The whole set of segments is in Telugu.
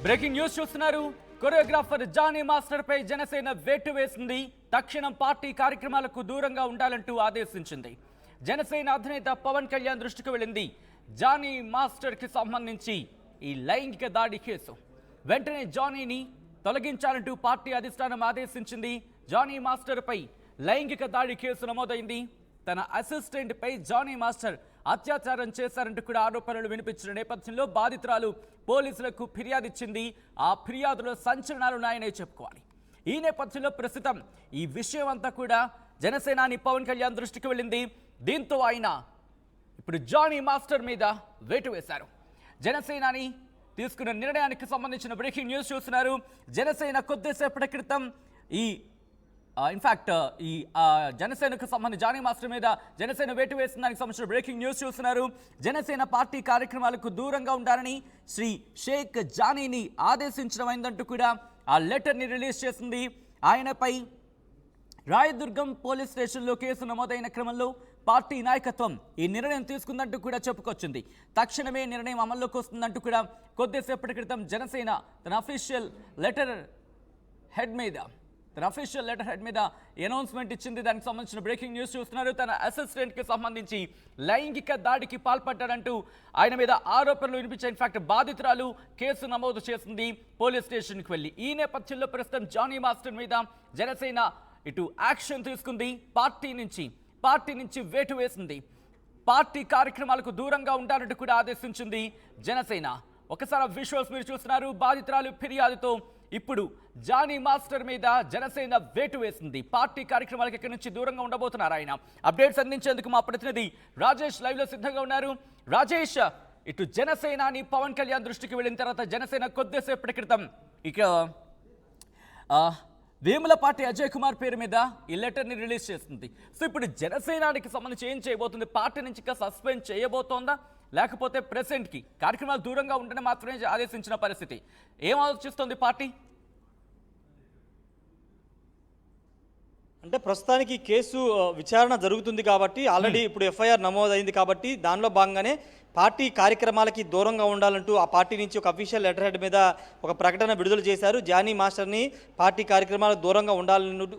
బ్రేకింగ్ న్యూస్ చూస్తున్నారు. కొరియోగ్రాఫర్ జానీ మాస్టర్ పై జనసేన వేటు వేసింది. తక్షణం పార్టీ కార్యక్రమాలకు దూరంగా ఉండాలంటూ ఆదేశించింది. జనసేన అధినేత పవన్ కళ్యాణ్ దృష్టికి వెళ్ళింది జానీ మాస్టర్ కి సంబంధించి ఈ లైంగిక దాడి కేసు. వెంటనే జానీని తొలగించాలంటూ పార్టీ అధిష్టానం ఆదేశించింది. జానీ మాస్టర్ పై లైంగిక దాడి కేసు నమోదైంది. తన అసిస్టెంట్ పై జానీ మాస్టర్ అత్యాచారం చేశారంటూ కూడా ఆరోపణలు వినిపించిన నేపథ్యంలో బాధితురాలు పోలీసులకు ఫిర్యాదిచ్చింది. ఆ ఫిర్యాదులో సంచలనాలున్నాయనే చెప్పుకోవాలి. ఈ నేపథ్యంలో ప్రస్తుతం ఈ విషయం అంతా కూడా జనసేనాని పవన్ కళ్యాణ్ దృష్టికి వెళ్ళింది. దీంతో ఆయన ఇప్పుడు జానీ మాస్టర్ మీద వేటు వేశారు. జనసేనాని తీసుకున్న నిర్ణయానికి సంబంధించిన బ్రేకింగ్ న్యూస్ చూస్తున్నారు. జనసేన కొద్దిసేపటి క్రితం ఈ జనసేనకు సంబంధించి జానీ మాస్టర్ మీద జనసేన వేటు వేసిన దానికి సంబంధించిన బ్రేకింగ్ న్యూస్ చూస్తున్నారు. జనసేన పార్టీ కార్యక్రమాలకు దూరంగా ఉండాలని శ్రీ షేక్ జానీని ఆదేశించడమైందంటూ కూడా ఆ లెటర్ని రిలీజ్ చేసింది. ఆయనపై రాయదుర్గం పోలీస్ స్టేషన్లో కేసు నమోదైన క్రమంలో పార్టీ నాయకత్వం ఈ నిర్ణయం తీసుకుందంటూ కూడా చెప్పుకొచ్చింది. తక్షణమే నిర్ణయం అమల్లోకి వస్తుందంటూ కూడా కొద్దిసేపటి క్రితం జనసేన తన అఫీషియల్ లెటర్ హెడ్ మీద అనౌన్స్మెంట్ ఇచ్చింది. దానికి సంబంధించిన బ్రేకింగ్ న్యూస్ చూస్తున్నారు. తన అసిస్టెంట్కి సంబంధించి లైంగిక దాడికి పాల్పడ్డారంటూ ఆయన మీద ఆరోపణలు వినిపించాయి. ఇన్ఫాక్ట్ బాధితురాలు కేసు నమోదు చేసింది పోలీస్ స్టేషన్కి వెళ్ళి. ఈ నేపథ్యంలో ప్రస్తుతం జానీ మాస్టర్ మీద జనసేన ఇటు యాక్షన్ తీసుకుంది. పార్టీ నుంచి వేటు వేసింది. పార్టీ కార్యక్రమాలకు దూరంగా ఉండాలంటూ కూడా ఆదేశించింది జనసేన. ఒకసారి విజువల్స్ మీరు చూస్తున్నారు. బాధితురాలు ఫిర్యాదుతో ఇప్పుడు జానీ మాస్టర్ మీద జనసేన వేటు వేసింది. పార్టీ కార్యక్రమాలకు ఇక్కడి నుంచి దూరంగా ఉండబోతున్నారు ఆయన. అప్డేట్స్ అందించేందుకు మా ప్రతినిధి రాజేష్ లైవ్ లో సిద్ధంగా ఉన్నారు. రాజేష్, ఇటు జనసేనాని పవన్ కళ్యాణ్ దృష్టికి వెళ్ళిన తర్వాత జనసేన కొద్దిసేపటి క్రితం ఇక వేములపాటి అజయ్ కుమార్ పేరు మీద ఈ లెటర్ని రిలీజ్ చేస్తుంది. సో ఇప్పుడు జనసేనానికి సంబంధించి ఏం చేయబోతుంది? పార్టీ నుంచి ఇంకా సస్పెండ్ చేయబోతోందా, లేకపోతే ప్రెసిడెంట్కి కార్యక్రమాలు దూరంగా ఉండడం మాత్రమే ఆదేశించిన పరిస్థితి? ఏం ఆలోచిస్తోంది పార్టీ? అంటే ప్రస్తుతానికి కేసు విచారణ జరుగుతుంది కాబట్టి, ఆల్రెడీ ఇప్పుడు ఎఫ్ఐఆర్ నమోదైంది కాబట్టి దానిలో భాగంగానే పార్టీ కార్యక్రమాలకి దూరంగా ఉండాలంటూ ఆ పార్టీ నుంచి ఒక అఫీషియల్ లెటర్ హెడ్ మీద ఒక ప్రకటన విడుదల చేశారు. జానీ మాస్టర్ని పార్టీ కార్యక్రమాలకు దూరంగా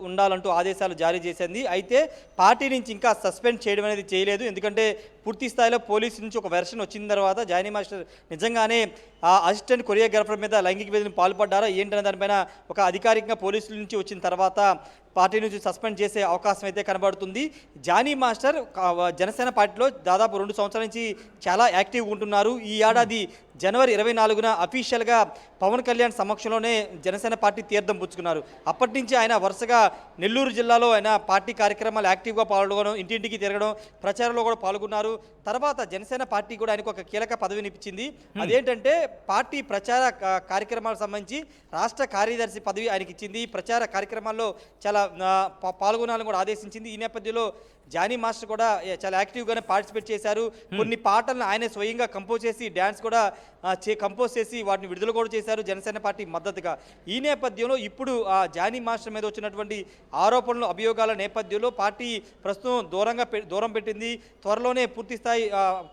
ఉండాలంటూ ఆదేశాలు జారీ చేసింది. అయితే పార్టీ నుంచి ఇంకా సస్పెండ్ చేయడం అనేది చేయలేదు. ఎందుకంటే పూర్తి స్థాయిలో పోలీసు నుంచి ఒక వెర్షన్ వచ్చిన తర్వాత జానీ మాస్టర్ నిజంగానే ఆ అసిస్టెంట్ కొరియోగ్రాఫర్ మీద లైంగిక వేధింపులకు పాల్పడ్డారా ఏంటనే దానిపైన ఒక అధికారికంగా పోలీసుల నుంచి వచ్చిన తర్వాత పార్టీ నుంచి సస్పెండ్ చేసే అవకాశం అయితే కనబడుతుంది. జానీ మాస్టర్ జనసేన పార్టీలో దాదాపు 2 సంవత్సరాల నుంచి చాలా యాక్టివ్గా ఉంటున్నారు. ఈ ఏడాది జనవరి 24న అఫీషియల్గా పవన్ కళ్యాణ్ సమక్షంలోనే జనసేన పార్టీ తీర్థం పుచ్చుకున్నారు. అప్పటి నుంచి ఆయన వరుసగా నెల్లూరు జిల్లాలో ఆయన పార్టీ కార్యక్రమాలు యాక్టివ్గా పాల్గొనడం, ఇంటింటికి తిరగడం, ప్రచారంలో కూడా పాల్గొన్నారు. తర్వాత జనసేన పార్టీ కూడా ఆయనకు ఒక కీలక పదవిని ఇచ్చింది. అదేంటంటే పార్టీ ప్రచార కార్యక్రమాలకు సంబంధించి రాష్ట్ర కార్యదర్శి పదవి ఆయనకి ఇచ్చింది. ప్రచార కార్యక్రమాల్లో చాలా పాల్గొనాలని కూడా ఆదేశించింది. ఈ నేపథ్యంలో జానీ మాస్టర్ కూడా చాలా యాక్టివ్గానే పార్టిసిపేట్ చేశారు. కొన్ని పాటలను ఆయనే స్వయంగా కంపోజ్ చేసి డ్యాన్స్ కూడా కంపోజ్ చేసి వాటిని విడుదల కూడా చేశారు జనసేన పార్టీ మద్దతుగా. ఈ నేపథ్యంలో ఇప్పుడు జానీ మాస్టర్ మీద వచ్చినటువంటి ఆరోపణలు, అభియోగాల నేపథ్యంలో పార్టీ ప్రస్తుతం దూరం పెట్టింది. త్వరలోనే పూర్తి స్థాయి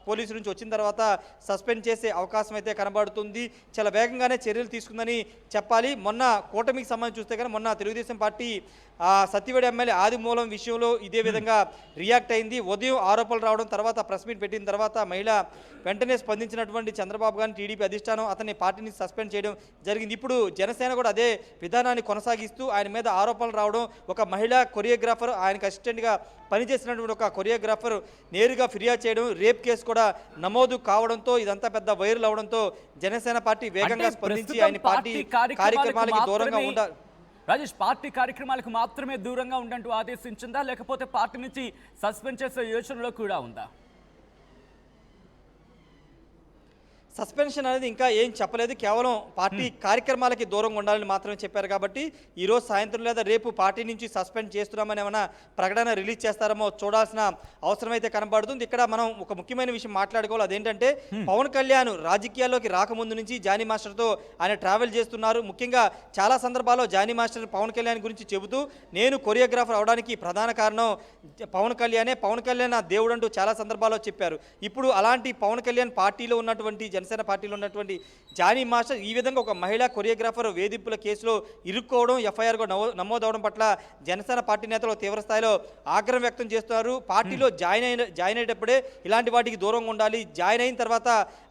పోలీసు నుంచి వచ్చిన తర్వాత సస్పెండ్ చేసే అవకాశం అయితే కనబడుతుంది. చాలా వేగంగానే చర్యలు తీసుకుందని చెప్పాలి. మొన్న కూటమికి సంబంధించి చూస్తే కానీ మొన్న తెలుగుదేశం పార్టీ సత్యవేడి ఎమ్మెల్యే ఆదిమూలం విషయంలో ఇదే విధంగా రియాక్ట్ అయింది. ఉదయం ఆరోపణలు రావడం, తర్వాత ప్రెస్ మీట్ పెట్టిన తర్వాత మహిళ వెంటనే స్పందించినటువంటి చంద్రబాబు గారిని టీడీపీ అధిష్టానం అతన్ని పార్టీ నుంచి సస్పెండ్ చేయడం జరిగింది. ఇప్పుడు జనసేన కూడా అదే విధానాన్ని కొనసాగిస్తూ ఆయన మీద ఆరోపణలు రావడం, ఒక మహిళా కొరియోగ్రాఫర్ ఆయనకు అసిస్టెంట్గా పనిచేసినటువంటి ఒక కొరియోగ్రాఫర్ నేరుగా ఫిర్యాదు చేయడం, రేప్ కేసు కూడా నమోదు కావడంతో ఇదంతా పెద్ద వైరల్ అవడంతో జనసేన పార్టీ వేగంగా స్పందించి ఆయన పార్టీ కార్యక్రమాలకి దూరంగా ఉండాలి. రాజేష్, పార్టీ కార్యక్రమాలకు మాత్రమే దూరంగా ఉండంటూ ఆదేశించిందా, లేకపోతే పార్టీ నుంచి సస్పెండ్ చేసే యోచనలో కూడా ఉందా? సస్పెన్షన్ అనేది ఇంకా ఏం చెప్పలేదు. కేవలం పార్టీ కార్యక్రమాలకి దూరంగా ఉండాలని మాత్రమే చెప్పారు. కాబట్టి ఈరోజు సాయంత్రం లేదా రేపు పార్టీ నుంచి సస్పెండ్ చేస్తున్నామని ఏమైనా ప్రకటన రిలీజ్ చేస్తారేమో చూడాల్సిన అవసరం అయితే కనబడుతుంది. ఇక్కడ మనం ఒక ముఖ్యమైన విషయం మాట్లాడుకోవాలి. అదేంటంటే పవన్ కళ్యాణ్ రాజకీయాల్లోకి రాకముందు నుంచి జానీ మాస్టర్తో ఆయన ట్రావెల్ చేస్తున్నారు. ముఖ్యంగా చాలా సందర్భాల్లో జానీ మాస్టర్ పవన్ కళ్యాణ్ గురించి చెబుతూ నేను కొరియోగ్రాఫర్ అవడానికి ప్రధాన కారణం పవన్ కళ్యాణ్ నా దేవుడు అంటూ చాలా సందర్భాల్లో చెప్పారు. ఇప్పుడు అలాంటి పవన్ కళ్యాణ్ పార్టీలో ఉన్నటువంటి జనసేన పార్టీలో ఉన్నటువంటి జానీ మాస్టర్ ఈ విధంగా ఒక మహిళా కొరియోగ్రాఫర్ వేధింపుల కేసులో ఇరుక్కోవడం, ఎఫ్ఐఆర్ కూడా నమోదవడం పట్ల జనసేన పార్టీ నేతలు తీవ్ర స్థాయిలో ఆగ్రహం వ్యక్తం చేస్తున్నారు. పార్టీలో జాయిన్ అయ్యేటప్పుడే ఇలాంటి వాటికి దూరంగా ఉండాలి. జాయిన్ అయిన తర్వాత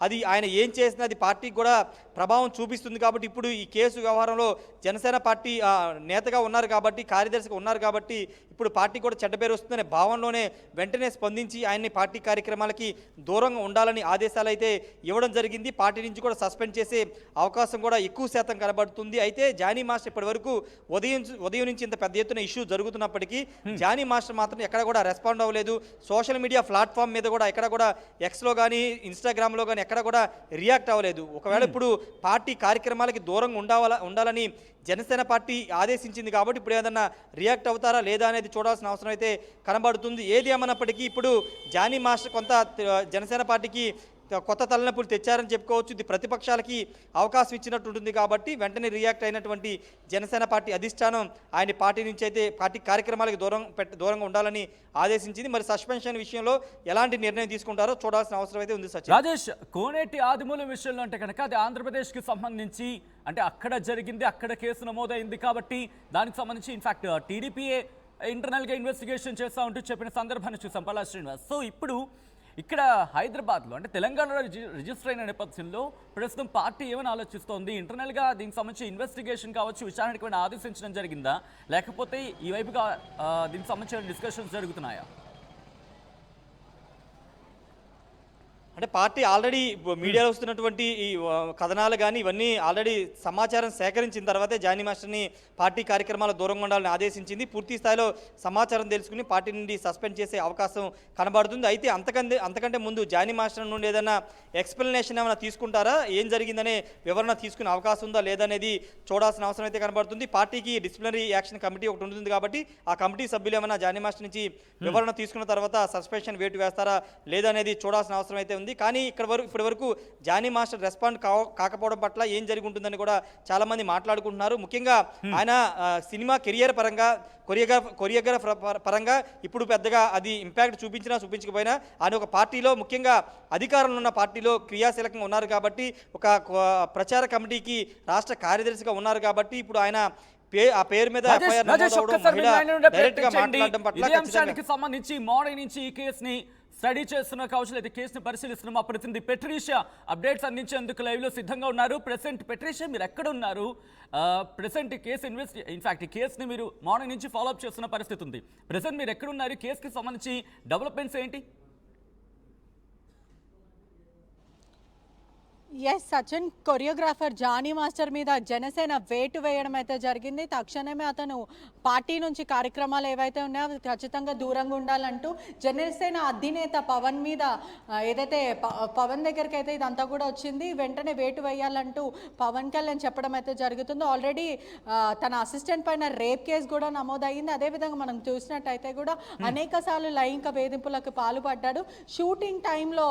అది ఆయన ఏం చేసినా అది పార్టీకి కూడా ప్రభావం చూపిస్తుంది కాబట్టి ఇప్పుడు ఈ కేసు వ్యవహారంలో జనసేన పార్టీ నేతగా ఉన్నారు కాబట్టి, కార్యదర్శిగా ఉన్నారు కాబట్టి ఇప్పుడు పార్టీ కూడా చెడ్డ పేరు వస్తుందనే భావనలోనే వెంటనే స్పందించి ఆయన్ని పార్టీ కార్యక్రమాలకి దూరంగా ఉండాలని ఆదేశాలు అయితే ఇవ్వడం జరిగింది. పార్టీ నుంచి కూడా సస్పెండ్ చేసే అవకాశం కూడా ఎక్కువ శాతం కనబడుతుంది. అయితే జానీ మాస్టర్ ఇప్పటి వరకు ఉదయం నుంచి ఇంత పెద్ద ఎత్తున ఇష్యూ జరుగుతున్నప్పటికీ జానీ మాస్టర్ మాత్రం ఎక్కడ కూడా రెస్పాండ్ అవ్వలేదు. సోషల్ మీడియా ప్లాట్ఫామ్ మీద కూడా ఎక్కడ కూడా ఎక్స్లో కానీ ఇన్స్టాగ్రామ్లో కానీ ఎక్కడ కూడా రియాక్ట్ అవ్వలేదు. ఒకవేళ ఇప్పుడు పార్టీ కార్యక్రమాలకి దూరంగా ఉండాలని జనసేన పార్టీ ఆదేశించింది కాబట్టి ఇప్పుడు ఏదన్నా రియాక్ట్ అవుతారా లేదా అనేది చూడాల్సిన అవసరం అయితే కనబడుతుంది. ఏది ఏమన్నప్పటికీ ఇప్పుడు జానీ మాస్టర్ కొంత జనసేన పార్టీకి కొత్త తలనొప్పులు తెచ్చారని చెప్పుకోవచ్చు. ఇది ప్రతిపక్షాలకి అవకాశం ఇచ్చినట్టు ఉంటుంది కాబట్టి వెంటనే రియాక్ట్ అయినటువంటి జనసేన పార్టీ అధిష్టానం ఆయన పార్టీ నుంచి అయితే పార్టీ కార్యక్రమాలకు దూరంగా ఉండాలని ఆదేశించింది. మరి సస్పెన్షన్ విషయంలో ఎలాంటి నిర్ణయం తీసుకుంటారో చూడాల్సిన అవసరం అయితే ఉంది. సచిన్, రాజేష్, కోనేటి ఆదిమూలం విషయంలో అంటే కనుక అది ఆంధ్రప్రదేశ్కి సంబంధించి అంటే అక్కడ జరిగింది, అక్కడ కేసు నమోదైంది కాబట్టి దానికి సంబంధించి ఇన్ఫాక్ట్ టీడీపీఏ ఇంటర్నల్గా ఇన్వెస్టిగేషన్ చేస్తూ ఉంటూ చెప్పిన సందర్భాన్ని చూసాం పల్లా శ్రీనివాస్. సో ఇప్పుడు ఇక్కడ హైదరాబాద్లో అంటే తెలంగాణలో రిజిస్టర్ అయిన నేపథ్యంలో ప్రస్తుతం పార్టీ ఏమని ఆలోచిస్తోంది? ఇంటర్నల్గా దీనికి సంబంధించి ఇన్వెస్టిగేషన్ కావచ్చు, విచారణకి ఏమైనా ఆదేశించడం జరిగిందా, లేకపోతే ఈ వైపుగా దీనికి సంబంధించిన డిస్కషన్స్ జరుగుతున్నాయా? అంటే పార్టీ ఆల్రెడీ మీడియాలో వస్తున్నటువంటి ఈ కథనాలు కానీ ఇవన్నీ ఆల్రెడీ సమాచారం సేకరించిన తర్వాతే జానీ మాస్టర్ని పార్టీ కార్యక్రమాల దూరంగా ఉండాలని ఆదేశించింది. పూర్తి స్థాయిలో సమాచారం తెలుసుకుని పార్టీ నుండి సస్పెండ్ చేసే అవకాశం కనబడుతుంది. అయితే అంతకంటే ముందు జానీ మాస్టర్ నుండి ఏదైనా ఎక్స్ప్లెనేషన్ ఏమైనా తీసుకుంటారా, ఏం జరిగిందనే వివరణ తీసుకునే అవకాశం ఉందా లేదనేది చూడాల్సిన అవసరం అయితే కనబడుతుంది. పార్టీకి డిసిప్లినరీ యాక్షన్ కమిటీ ఒకటి ఉంటుంది కాబట్టి ఆ కమిటీ సభ్యులు ఏమైనా జానీ మాస్టర్ నుంచి వివరణ తీసుకున్న తర్వాత సస్పెన్షన్ వేటు వేస్తారా లేదనేది చూడాల్సిన అవసరం అయితే ఉంది. కానీ ఇప్పటి వరకు జానీ మాస్టర్ రెస్పాండ్ కాకపోవడం పట్ల ఏం జరిగి ఉంటుందని కూడా చాలా మంది మాట్లాడుకుంటున్నారు. ముఖ్యంగా ఆయన సినిమా కెరియర్ పరంగా కొరియోగ్రాఫర్ పరంగా ఇప్పుడు పెద్దగా అది ఇంపాక్ట్ చూపించకపోయినా ఆయన ఒక పార్టీలో ముఖ్యంగా అధికారంలో ఉన్న పార్టీలో క్రియాశీలకంగా ఉన్నారు కాబట్టి ఒక ప్రచార కమిటీకి రాష్ట్ర కార్యదర్శిగా ఉన్నారు కాబట్టి ఇప్పుడు ఆయన ఆ పేరు మీద సంబంధించి మార్నింగ్ నుంచి ఈ కేసుని స్టడీ చేస్తున్న కావచ్చు, అయితే కేసుని పరిశీలిస్తున్న మా ప్రతినిధి పెట్రీషియా అప్డేట్స్ అందించేందుకు లైవ్లో సిద్ధంగా ఉన్నారు. ప్రెసెంట్ పెట్రీషియా మీరు ఎక్కడ ఉన్నారు? ప్రెసెంట్ కేసు ఇన్ఫాక్ట్ ఈ కేసుని మీరు మార్నింగ్ నుంచి ఫాలోఅప్ చేస్తున్న పరిస్థితి ఉంది. ప్రెసెంట్ మీరు ఎక్కడున్నారు? కేసుకి సంబంధించి డెవలప్మెంట్స్ ఏంటి? Yes Sachin, choreographer Jani master మీద జనసేన వేటు వేయడం అయితే జరిగింది. తక్షణమే అతను పార్టీ నుంచి కార్యక్రమాలు ఏవైతే ఉన్నాయో అవి ఖచ్చితంగా దూరంగా ఉండాలంటూ జనసేన అధినేత పవన్ మీద ఏదైతే పవన్ దగ్గరికి అయితే ఇదంతా కూడా వచ్చింది. వెంటనే వేటు వేయాలంటూ పవన్ కళ్యాణ్ చెప్పడం అయితే జరుగుతుందో. ఆల్రెడీ తన అసిస్టెంట్ పైన రేప్ కేసు కూడా నమోదయ్యింది. అదేవిధంగా మనం చూసినట్టయితే కూడా అనేక సార్లు లైంగిక వేధింపులకు పాల్పడ్డాడు. షూటింగ్ టైంలో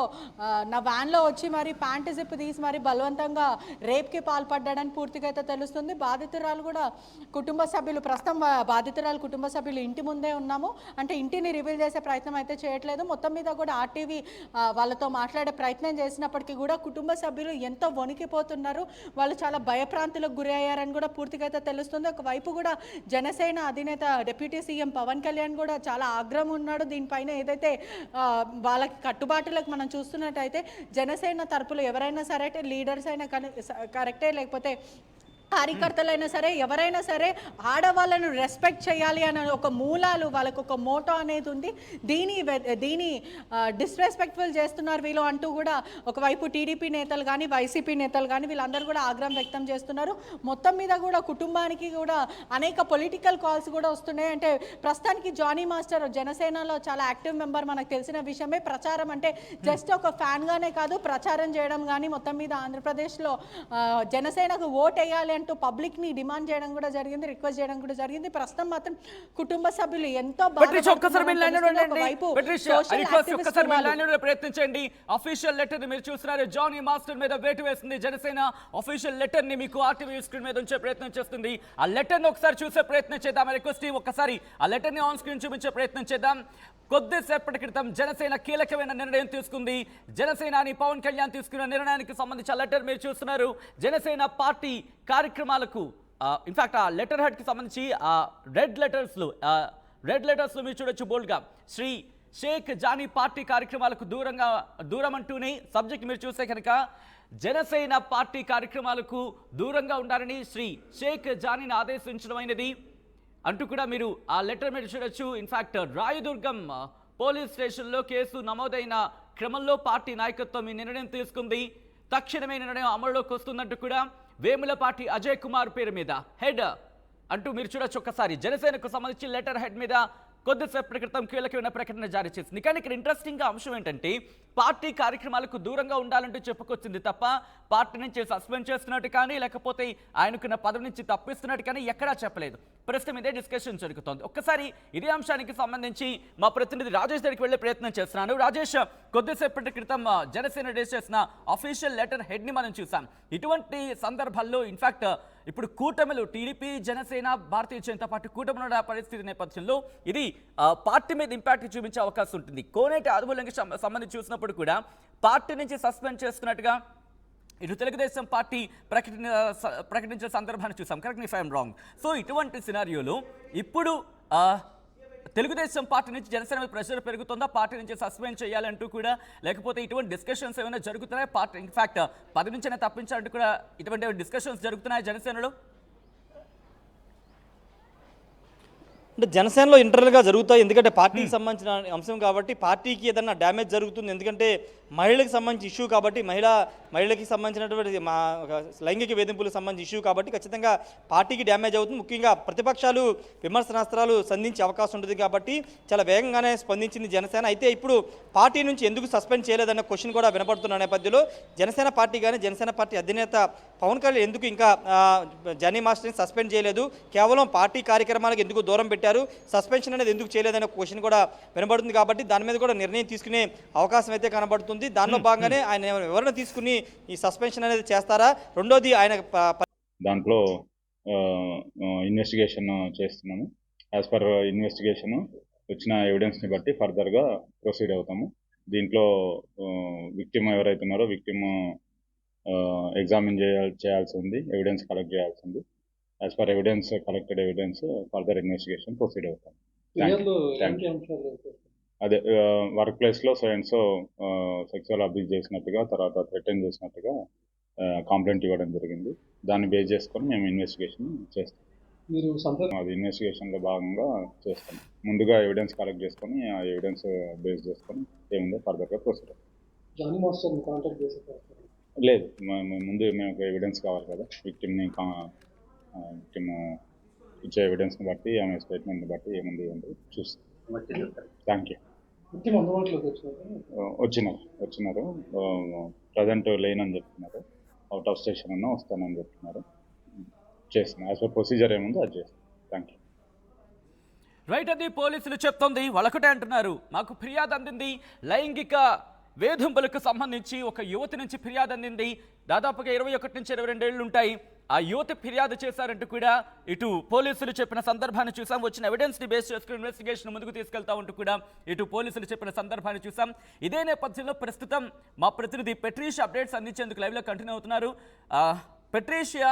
నా వ్యాన్లో వచ్చి మరి ప్యాంటు జిప్ తీసి మరి బలవంతంగా రేప్కి పాల్పడ్డాడని పూర్తిగా అయితే తెలుస్తుంది. బాధితురాలు కూడా కుటుంబ సభ్యులు ప్రస్తుతం బాధితురాలు కుటుంబ సభ్యులు ఇంటి ముందే ఉన్నాము అంటే ఇంటిని రివీల్ చేసే ప్రయత్నం అయితే చేయట్లేదు. మొత్తం మీద కూడా ఆర్టీవీ వాళ్ళతో మాట్లాడే ప్రయత్నం చేసినప్పటికీ కూడా కుటుంబ సభ్యులు ఎంతో వణికిపోతున్నారు. వాళ్ళు చాలా భయప్రాంతులకు గురి అయ్యారని కూడా పూర్తిగా అయితే తెలుస్తుంది. ఒకవైపు కూడా జనసేన అధినేత డిప్యూటీ సీఎం పవన్ కళ్యాణ్ కూడా చాలా ఆగ్రహం ఉన్నాడు. దీనిపైన ఏదైతే వాళ్ళకి కట్టుబాటులకు మనం చూస్తున్నట్టయితే జనసేన తరపులు ఎవరైనా సరే లీడర్స్ అయినా కరెక్టే, లేకపోతే కార్యకర్తలైనా సరే ఎవరైనా సరే ఆడవాళ్ళను రెస్పెక్ట్ చేయాలి అనే ఒక మూలాలు వాళ్ళకు ఒక మోటో అనేది ఉంది. దీని డిస్రెస్పెక్ట్ఫుల్ చేస్తున్నారు వీళ్ళు అంటూ కూడా ఒకవైపు టీడీపీ నేతలు కానీ వైసీపీ నేతలు కానీ వీళ్ళందరూ కూడా ఆగ్రహం వ్యక్తం చేస్తున్నారు. మొత్తం మీద కూడా కుటుంబానికి కూడా అనేక పొలిటికల్ కాల్స్ కూడా వస్తున్నాయి. అంటే ప్రస్తుతానికి జానీ మాస్టర్ జనసేనలో చాలా యాక్టివ్ మెంబర్, మనకు తెలిసిన విషయమే. ప్రచారం అంటే జస్ట్ ఒక ఫ్యాన్గానే కాదు, ప్రచారం చేయడం కానీ మొత్తం మీద ఆంధ్రప్రదేశ్లో జనసేనకు ఓట్ వేయాలి అంటూ పబ్లిక్ని డిమాండ్ చేయడం కూడా జరిగింది, రిక్వెస్ట్ చేయడం కూడా జరిగింది. ప్రస్తుతం మాత్రం కుటుంబ సభ్యులు ఎంతో ప్రయత్నించండి. అఫీషియల్ లెటర్ ని మీరు చూస్తున్నారు. జానీ మాస్టర్ మీద వేటు వేసింది జనసేన. అఫీషియల్ లెటర్ ని మీకు ఆర్టీవీ స్క్రీన్ మీద ఉంచే ప్రయత్నం చేస్తుంది. ఆ లెటర్ ని ఒకసారి చూసే ప్రయత్నం చేద్దాం. రిక్వెస్ట్ ఒక్కసారి ఆ లెటర్ ని ఆన్ స్క్రీన్ చూపించే ప్రయత్నం చేద్దాం. కొద్దిసేపటి క్రితం జనసేన కీలకమైన నిర్ణయం తీసుకుంది. జనసేనాని పవన్ కళ్యాణ్ తీసుకున్న నిర్ణయానికి సంబంధించిన లెటర్ మీరు చూస్తున్నారు. జనసేన పార్టీ కార్యక్రమాలకు ఇన్ఫాక్ట్ ఆ లెటర్ హెడ్ కి సంబంధించి ఆ రెడ్ లెటర్స్ లో మీరు చూడొచ్చు బోల్డ్గా శ్రీ షేక్ జానీ పార్టీ కార్యక్రమాలకు దూరం అంటూనే సబ్జెక్ట్ మీరు చూస్తే కనుక జనసేన పార్టీ కార్యక్రమాలకు దూరంగా ఉండాలని శ్రీ షేక్ జానీని ఆదేశించడమైనది అంటూ కూడా మీరు ఆ లెటర్ మీద చూడొచ్చు. ఇన్ఫాక్ట్ రాయదుర్గం పోలీస్ స్టేషన్లో కేసు నమోదైన క్రమంలో పార్టీ నాయకత్వం ఈ నిర్ణయం తీసుకుంది. తక్షణమే నిర్ణయం అమలులోకి వస్తుందంటూ కూడా వేములపాటి అజయ్ కుమార్ పేరు మీద హెడ్ అంటూ మీరు చూడొచ్చు. ఒక్కసారి జనసేనకు సంబంధించి లెటర్ హెడ్ మీద కొద్దిసేపటి క్రితం కీలకమైన ప్రకటన జారీ చేసింది. కానీ ఇక్కడ ఇంట్రెస్టింగ్గా అంశం ఏంటంటే పార్టీ కార్యక్రమాలకు దూరంగా ఉండాలంటూ చెప్పుకొచ్చింది తప్ప పార్టీ నుంచి సస్పెండ్ చేస్తున్నట్టు కానీ లేకపోతే ఆయనకున్న పదవి నుంచి తప్పిస్తున్నట్టు కానీ ఎక్కడా చెప్పలేదు. ప్రస్తుతం ఇదే డిస్కషన్ జరుగుతోంది. ఒక్కసారి ఇదే అంశానికి సంబంధించి మా ప్రతినిధి రాజేష్ దగ్గరికి వెళ్లే ప్రయత్నం చేస్తున్నాను. రాజేష్, కొద్దిసేపటి క్రితం జనసేన రిలీజ్ చేసిన అఫీషియల్ లెటర్ హెడ్ని మనం చూసాం. ఇటువంటి సందర్భాల్లో ఇన్ఫాక్ట్ ఇప్పుడు కూటమిలు టీడీపీ, జనసేన, భారతీయ జనతా పార్టీ కూటమిలో ఉన్న పరిస్థితి నేపథ్యంలో ఇది పార్టీ మీద ఇంపాక్ట్ చూపించే అవకాశం ఉంటుంది. కోనేటి ఆదిమూలంకి సంబంధించి చూసినప్పుడు కూడా పార్టీ నుంచి సస్పెండ్ చేస్తున్నట్టుగా ఇటు తెలుగుదేశం పార్టీ ప్రకటించిన సందర్భాన్ని చూసాం. Correct me if I'm wrong. So ఇటువంటి సినారియోలో ఇప్పుడు తెలుగుదేశం పార్టీ నుంచి జనసేన మీద ప్రెషర్ పెరుగుతుందా, పార్టీ నుంచి సస్పెండ్ చేయాలంటూ కూడా, లేకపోతే ఇటువంటి డిస్కషన్స్ ఏమైనా జరుగుతున్నాయి? పార్టీ ఇన్ఫాక్ట్ పదవి నుంచైనా తప్పించాలంటూ కూడా ఇటువంటి డిస్కషన్స్ జరుగుతున్నాయి జనసేనలో? అంటే జనసేనలో ఇంటర్నల్గా జరుగుతాయి, ఎందుకంటే పార్టీకి సంబంధించిన అంశం కాబట్టి పార్టీకి ఏదన్నా డ్యామేజ్ జరుగుతుంది. ఎందుకంటే మహిళలకు సంబంధించి ఇష్యూ కాబట్టి మహిళకి సంబంధించినటువంటి లైంగిక వేధింపులకు సంబంధించి ఇష్యూ కాబట్టి ఖచ్చితంగా పార్టీకి డ్యామేజ్ అవుతుంది. ముఖ్యంగా ప్రతిపక్షాలు విమర్శనాస్త్రాలు సంధించే అవకాశం ఉంటుంది కాబట్టి చాలా వేగంగానే స్పందించింది జనసేన. అయితే ఇప్పుడు పార్టీ నుంచి ఎందుకు సస్పెండ్ చేయలేదన్న క్వశ్చన్ కూడా వినపడుతున్న నేపథ్యంలో జనసేన పార్టీ కానీ జనసేన పార్టీ అధినేత పవన్ కళ్యాణ్ ఎందుకు ఇంకా జానీ మాస్టర్ని సస్పెండ్ చేయలేదు, కేవలం పార్టీ కార్యక్రమాలకు ఎందుకు దూరం పెట్టారు, సస్పెన్షన్ అనేది ఎందుకు చేయలేదనే క్వశ్చన్ కూడా వినబడుతుంది. కాబట్టి దాని మీద కూడా నిర్ణయం తీసుకునే అవకాశం అయితే కనబడుతుంది. దానిలో భాగంగానే ఆయన వివరణ తీసుకుని ఈ సస్పెన్షన్ అనేది చేస్తారా? రెండోది ఆయన దాంట్లో ఇన్వెస్టిగేషన్ చేస్తున్నాము. యాజ్ పర్ ఇన్వెస్టిగేషన్ వచ్చిన ఎవిడెన్స్ని బట్టి ఫర్దర్గా ప్రొసీడ్ అవుతాము. దీంట్లో విక్టిమ్ ఎవరైతే ఉన్నారో విక్టిమ్ ఎగ్జామిన్ చేయాల్సి ఉంది, ఎవిడెన్స్ కలెక్ట్ చేయాల్సి ఉంది. As per evidence collected evidence further investigation proceed అవుతాం. అదే వర్క్ ప్లేస్లో సో సెక్సువల్ అబ్యూస్ చేసినట్టుగా, తర్వాత థ్రెటన్ చేసినట్టుగా కంప్లైంట్ ఇవ్వడం జరిగింది. దాన్ని బేస్ చేసుకొని మేము ఇన్వెస్టిగేషన్ చేస్తాం. అది ఇన్వెస్టిగేషన్లో భాగంగా చేస్తాం. ముందుగా ఎవిడెన్స్ కలెక్ట్ చేసుకొని ఆ ఎవిడెన్స్ బేస్ చేసుకొని ఏముందో ఫర్దర్గా ప్రొసీడ్ అవుతాం. లేదు, ముందు మేము ఒక ఎవిడెన్స్ కావాలి కదా, విక్టిమ్ ఇచ్చే ఎవిడెన్స్ని బట్టి ఆమె స్టేట్మెంట్ని బట్టి ఏముంది ఏంటి చూస్తాం. Thank you. వచ్చినారు ప్రజెంట్ లేనని చెప్తున్నారు, అవుట్ ఆఫ్ స్టేషన్ అన్నా వస్తానని చెప్తున్నారు. చేస్తున్నాం, యాజ్ పర్ ప్రొసీజర్ ఏముందో అది చేస్తాం. Thank you. రైట్, అది పోలీసులు చెప్తోంది. వాళ్ళొకటే అంటున్నారు, మాకు ఫిర్యాదు అందింది, లైంగిక వేధింపులకు సంబంధించి ఒక యువతి నుంచి ఫిర్యాదు అందింది. దాదాపుగా 21 నుంచి 22 ఏళ్ళు ఉంటాయి. ఆ యువతి ఫిర్యాదు చేశారంటూ కూడా ఇటు పోలీసులు చెప్పిన సందర్భాన్ని చూసాం. వచ్చిన ఎవిడెన్స్ని బేస్ చేసుకుని ఇన్వెస్టిగేషన్ ముందుకు తీసుకెళ్తా ఉంటూ కూడా ఇటు పోలీసులు చెప్పిన సందర్భాన్ని చూసాం. ఇదే నేపథ్యంలో ప్రస్తుతం మా ప్రతినిధి పెట్రీషియా అప్డేట్స్ అందించేందుకు లైవ్లో కంటిన్యూ అవుతున్నారు. పెట్రీషియా,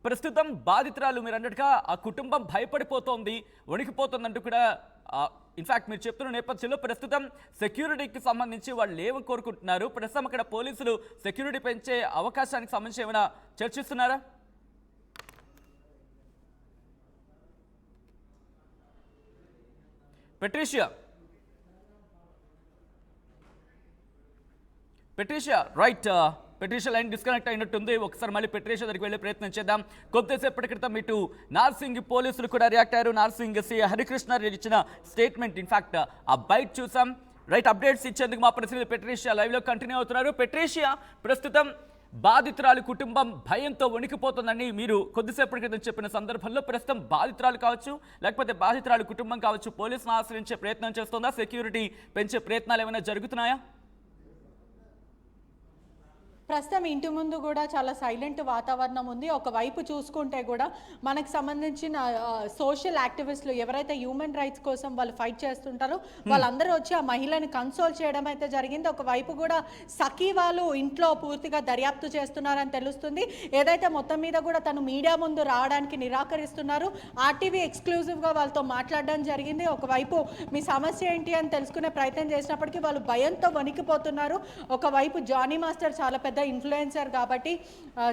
ప్రస్తుతం బాధితురాలు మీరు అన్నట్టుగా ఆ కుటుంబం భయపడిపోతోంది, వణికిపోతుందంటూ కూడా ఇన్ఫాక్ట్ మీరు చెప్తున్న నేపథ్యంలో ప్రస్తుతం సెక్యూరిటీకి సంబంధించి వాళ్ళు ఏమని కోరుకుంటున్నారు? ప్రస్తుతం అక్కడ పోలీసులు సెక్యూరిటీ పెంచే అవకాశానికి సంబంధించి ఏమైనా చర్చిస్తున్నారా? Patricia right, Patricia line disconnect అయినట్టుంది. ఒకసారి మళ్ళీ పెట్రీషియా దగ్గరికి వెళ్ళే ప్రయత్నం చేద్దాం. కొద్దిసేపటి క్రితం ఇటు నార్సింగ్ పోలీసులు కూడా రియాక్ట్ అయ్యారు. నార్సింగ్ సి హరికృష్ణ ఇచ్చిన స్టేట్మెంట్, ఇన్ఫాక్ట్ ఆ బైట్ చూసాం. రైట్, అప్డేట్స్ ఇచ్చేందుకు మా ప్రతినిధి పెట్రీషియా లైవ్లో కంటిన్యూ అవుతున్నారు. పెట్రీషియా, ప్రస్తుతం బాధితురాలు కుటుంబం భయంతో వణికిపోతుందని మీరు కొద్దిసేపటి క్రితం చెప్పిన సందర్భంలో ప్రస్తుతం బాధితురాలు కావచ్చు, లేకపోతే బాధితురాలు కుటుంబం కావచ్చు, పోలీసులను ఆశ్రయించే ప్రయత్నం చేస్తుందా? సెక్యూరిటీ పెంచే ప్రయత్నాలు ఏమైనా జరుగుతున్నాయా? ప్రస్తుతం ఇంటి ముందు కూడా చాలా సైలెంట్ వాతావరణం ఉంది. ఒకవైపు చూసుకుంటే కూడా మనకు సంబంధించిన సోషల్ యాక్టివిస్టులు ఎవరైతే హ్యూమన్ రైట్స్ కోసం వాళ్ళు ఫైట్ చేస్తుంటారో వాళ్ళందరూ వచ్చి ఆ మహిళని కన్సోల్ చేయడం అయితే జరిగింది. ఒకవైపు కూడా సఖీ వాళ్ళు ఇంట్లో పూర్తిగా దర్యాప్తు చేస్తున్నారని తెలుస్తుంది. ఏదైతే మొత్తం మీద కూడా తను మీడియా ముందు రావడానికి నిరాకరిస్తున్నారు. ఆర్టీవీ ఎక్స్క్లూజివ్గా వాళ్ళతో మాట్లాడడం జరిగింది. ఒకవైపు మీ సమస్య ఏంటి అని తెలుసుకునే ప్రయత్నం చేసినప్పటికీ వాళ్ళు భయంతో వణికిపోతున్నారు. ఒకవైపు జానీ మాస్టర్ చాలా పెద్ద ఇన్ఫ్లుయెన్సర్ కాబట్టి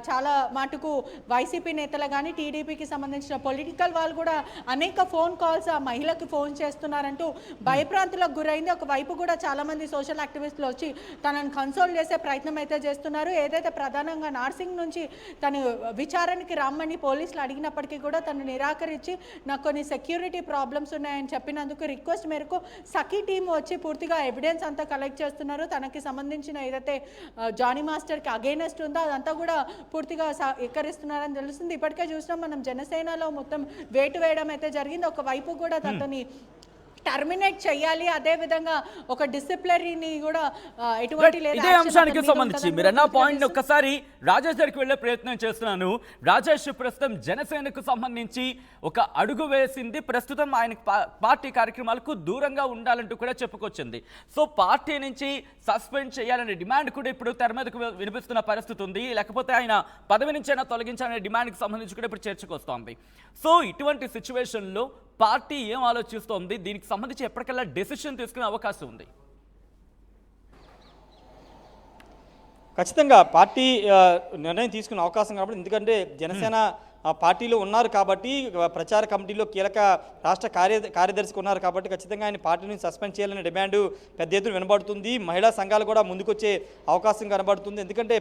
చాలా మటుకు వైసీపీ నేతలు కానీ టీడీపీకి సంబంధించిన పొలిటికల్ వాళ్ళు కూడా అనేక ఫోన్ కాల్స్ ఆ మహిళకి ఫోన్ చేస్తున్నారంటూ భయప్రాంతులకు గురైంది. ఒకవైపు కూడా చాలామంది సోషల్ యాక్టివిస్టులు వచ్చి తనను కన్సోల్ చేసే ప్రయత్నం అయితే చేస్తున్నారు. ఏదైతే ప్రధానంగా నార్సింగ్ నుంచి తను విచారణకి రమ్మని పోలీసులు అడిగినప్పటికీ కూడా తను నిరాకరించి నాకు కొన్ని సెక్యూరిటీ ప్రాబ్లమ్స్ ఉన్నాయని చెప్పినందుకు రిక్వెస్ట్ మేరకు సఖీ టీం వచ్చి పూర్తిగా ఎవిడెన్స్ అంతా కలెక్ట్ చేస్తున్నారు. తనకి సంబంధించిన ఏదైతే జానీ మాస్టర్కి అగైనెస్ట్ ఉందో అదంతా కూడా పూర్తిగా ఎక్కరిస్తున్నారని తెలుస్తుంది. ఇప్పటికే చూసినాం మనం జనసేనలో మొత్తం వేటు వేయడం అయితే జరిగింది. ఒకవైపు కూడా తనని టర్మినేట్ చేయాలి, అదే విధంగా ఒక డిసిప్లినరీని కూడా ఎటువంటి ఇదే అంశానికి సంబంధించి మీరు అన్న పాయింట్ ఒక్కసారి రాజేష్ దగ్గరికి వెళ్ళే ప్రయత్నం చేస్తున్నాను. రాజేష్ ప్రస్తుతం జనసేనకు సంబంధించి ఒక అడుగు వేసింది. ప్రస్తుతం ఆయన పార్టీ కార్యక్రమాలకు దూరంగా ఉండాలంటూ కూడా చెప్పుకొచ్చింది. సో పార్టీ నుంచి సస్పెండ్ చేయాలనే డిమాండ్ కూడా ఇప్పుడు తెర మీదకు వినిపిస్తున్న పరిస్థితి ఉంది. లేకపోతే ఆయన పదవి నుంచి అయినా తొలగించాలనే డిమాండ్కి సంబంధించి కూడా ఇప్పుడు చర్చకు వస్తోంది. సో ఇటువంటి సిచ్యువేషన్లో పార్టీ ఏం ఆలోచిస్తోంది, దీనికి సంబంధించి ఎప్పటికల్లా డెసిషన్ తీసుకునే అవకాశం ఉంది? ఖచ్చితంగా పార్టీ నిర్ణయం తీసుకునే అవకాశం కాబట్టి, ఎందుకంటే జనసేన పార్టీలో ఉన్నారు కాబట్టి, ప్రచార కమిటీలో కీలక రాష్ట్ర కార్యదర్శికి ఉన్నారు కాబట్టి ఖచ్చితంగా ఆయన పార్టీ నుంచి సస్పెండ్ చేయాలనే డిమాండ్ పెద్ద ఎత్తున వినబడుతుంది. మహిళా సంఘాలు కూడా ముందుకొచ్చే అవకాశం కనబడుతుంది. ఎందుకంటే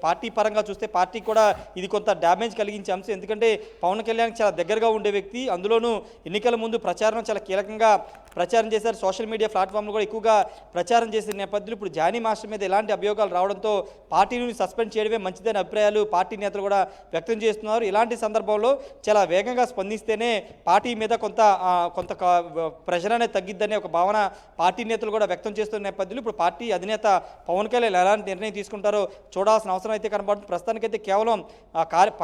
పార్టీ పరంగా చూస్తే పార్టీ కూడా ఇది కొంత డ్యామేజ్ కలిగించే అంశం. ఎందుకంటే పవన్ కళ్యాణ్ చాలా దగ్గరగా ఉండే వ్యక్తి, అందులోనూ ఎన్నికల ముందు ప్రచారం చాలా కీలకంగా ప్రచారం చేశారు. సోషల్ మీడియా ప్లాట్ఫామ్లో కూడా ఎక్కువగా ప్రచారం చేసిన నేపథ్యంలో ఇప్పుడు జానీ మాస్టర్ మీద ఎలాంటి అభియోగాలు రావడంతో పార్టీ నుంచి సస్పెండ్ చేయడమే మంచిదనే అభిప్రాయాలు పార్టీ నేతలు కూడా వ్యక్తం చేస్తున్నారు. ఇలాంటి సందర్భంలో చాలా వేగంగా స్పందిస్తేనే పార్టీ మీద కొంత ప్రెషర్ అనేది తగ్గిద్దనే ఒక భావన పార్టీ నేతలు కూడా వ్యక్తం చేస్తున్న నేపథ్యంలో ఇప్పుడు పార్టీ అధినేత పవన్ కళ్యాణ్ ఎలాంటి నిర్ణయం తీసుకుంటారో చూడాల్సిన అవసరం అయితే కనబడుతుంది. ప్రస్తుతానికైతే కేవలం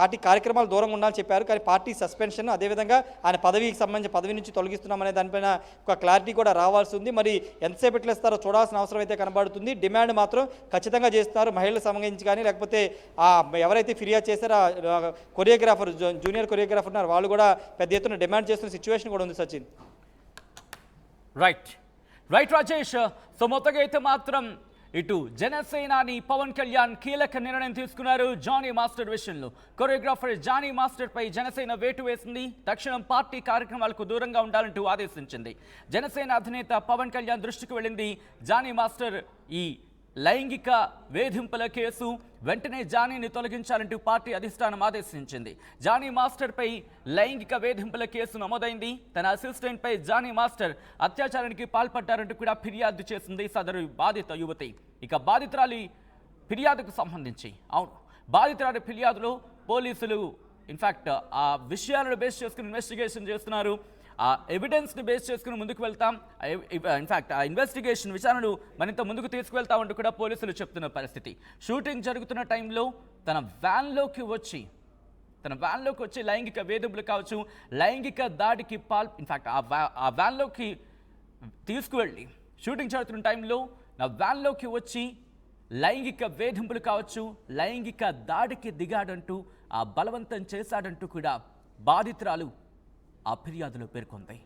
పార్టీ కార్యక్రమాలు దూరంగా ఉండాలని చెప్పారు. కానీ పార్టీ సస్పెన్షన్, అదేవిధంగా ఆయన పదవికి సంబంధించి పదవి నుంచి తొలగిస్తున్నామనే దానిపైన ఒక క్లారిటీ కూడా రావాల్సి ఉంది. మరి ఎంతసేపట్లో ఇస్తారో చూడాల్సిన అవసరం అయితే కనబడుతుంది. డిమాండ్ మాత్రం ఖచ్చితంగా చేస్తున్నారు. మహిళలకు సంబంధించి కానీ లేకపోతే ఎవరైతే ఫిర్యాదు చేశారో కొరియోగ్రాఫర్, జూనియర్ కొరియోగ్రాఫర్ ఉన్నారు, వాళ్ళు కూడా పెద్ద ఎత్తున డిమాండ్ చేస్తున్న సిచ్యువేషన్ కూడా ఉంది. సచిన్ రైట్ రాజేష్. సో మొత్తంగా అయితే మాత్రం ఇటు జనసేనాని పవన్ కళ్యాణ్ కీలక నిర్ణయం తీసుకున్నారు జానీ మాస్టర్ విషయంలో. కొరియోగ్రాఫర్ జానీ మాస్టర్ పై జనసేన వేటు వేసింది. తక్షణం పార్టీ కార్యక్రమాలకు దూరంగా ఉండాలంటూ ఆదేశించింది. జనసేన అధినేత పవన్ కళ్యాణ్ దృష్టికి వెళ్ళింది జానీ మాస్టర్ ఈ లైంగిక వేధింపుల కేసు. వెంటనే జానీని తొలగించాలంటూ పార్టీ అధిష్టానం ఆదేశించింది. జానీ మాస్టర్పై లైంగిక వేధింపుల కేసు నమోదైంది. తన అసిస్టెంట్పై జానీ మాస్టర్ అత్యాచారానికి పాల్పడ్డారంటూ కూడా ఫిర్యాదు చేసింది సదరు బాధిత యువతి. ఇక బాధితురాలి ఫిర్యాదుకు సంబంధించి బాధితురాలి ఫిర్యాదులో పోలీసులు ఇన్ఫ్యాక్ట్ ఆ విషయాలను బేస్ చేసుకుని ఇన్వెస్టిగేషన్ చేస్తున్నారు. ఆ ఎవిడెన్స్ని బేస్ చేసుకుని ముందుకు వెళ్తాం, ఇన్ఫ్యాక్ట్ ఆ ఇన్వెస్టిగేషన్ విచారణను మరింత ముందుకు తీసుకువెళ్తామంటూ కూడా పోలీసులు చెప్తున్న పరిస్థితి. షూటింగ్ జరుగుతున్న టైంలో తన వ్యాన్లోకి వచ్చి లైంగిక వేధింపులు కావచ్చు, లైంగిక దాడికి ఇన్ఫ్యాక్ట్ ఆ వ్యాన్లోకి తీసుకువెళ్ళి షూటింగ్ జరుగుతున్న టైంలో నా వ్యాన్లోకి వచ్చి లైంగిక వేధింపులు కావచ్చు, లైంగిక దాడికి దిగాడంటూ బలవంతం చేశాడంటూ కూడా బాధితురాలు ఆ ఫిర్యాదులో పేర్కొంది.